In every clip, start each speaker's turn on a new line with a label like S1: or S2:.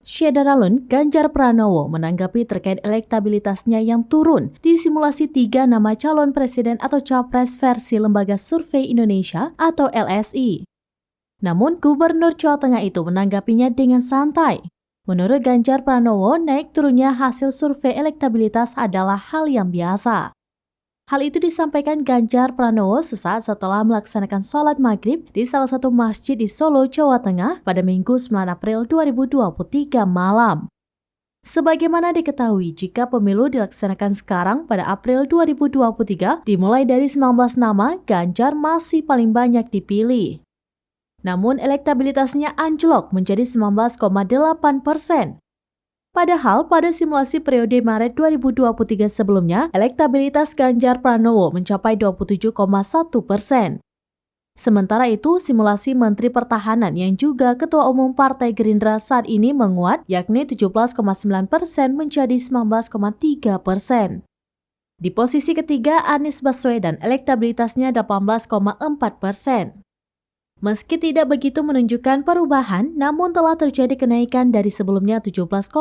S1: Syederalun Ganjar Pranowo menanggapi terkait elektabilitasnya yang turun di simulasi 3 nama calon presiden atau capres versi Lembaga Survei Indonesia atau LSI. Namun Gubernur Jawa Tengah itu menanggapinya dengan santai. Menurut Ganjar Pranowo, naik turunnya hasil survei elektabilitas adalah hal yang biasa. Hal itu disampaikan Ganjar Pranowo sesaat setelah melaksanakan sholat maghrib di salah satu masjid di Solo, Jawa Tengah pada Minggu 9 April 2023 malam. Sebagaimana diketahui, jika pemilu dilaksanakan sekarang pada April 2023, dimulai dari 19 nama, Ganjar masih paling banyak dipilih. Namun elektabilitasnya anjlok menjadi 19,8%. Padahal pada simulasi periode Maret 2023 sebelumnya, elektabilitas Ganjar Pranowo mencapai 27,1%. Sementara itu, simulasi Menteri Pertahanan yang juga Ketua Umum Partai Gerindra saat ini menguat, yakni 17,9% menjadi 19,3%. Di posisi ketiga, Anies Baswedan elektabilitasnya 18,4%. Meski tidak begitu menunjukkan perubahan, namun telah terjadi kenaikan dari sebelumnya 17,2%.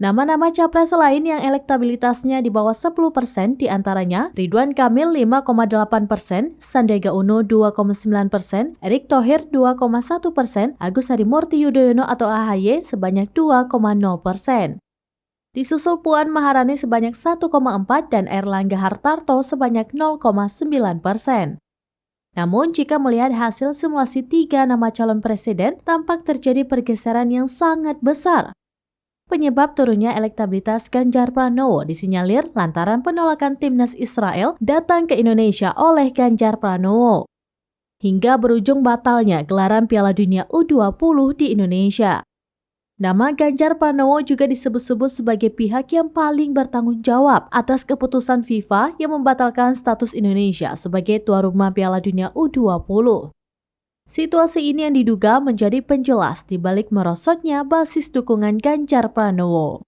S1: Nama-nama capres lain yang elektabilitasnya di bawah 10% diantaranya Ridwan Kamil 5,8%, Sandiaga Uno 2,9%, Erick Thohir 2,1%, Agus Harimurti Yudhoyono atau AHY sebanyak 2,0%. Disusul Puan Maharani sebanyak 1,4% dan Erlangga Hartarto sebanyak 0,9%. Namun, jika melihat hasil simulasi 3 nama calon presiden, tampak terjadi pergeseran yang sangat besar. Penyebab turunnya elektabilitas Ganjar Pranowo disinyalir lantaran penolakan timnas Israel datang ke Indonesia oleh Ganjar Pranowo, hingga berujung batalnya gelaran Piala Dunia U20 di Indonesia. Nama Ganjar Pranowo juga disebut-sebut sebagai pihak yang paling bertanggung jawab atas keputusan FIFA yang membatalkan status Indonesia sebagai tuan rumah Piala Dunia U20. Situasi ini yang diduga menjadi penjelas di balik merosotnya basis dukungan Ganjar Pranowo.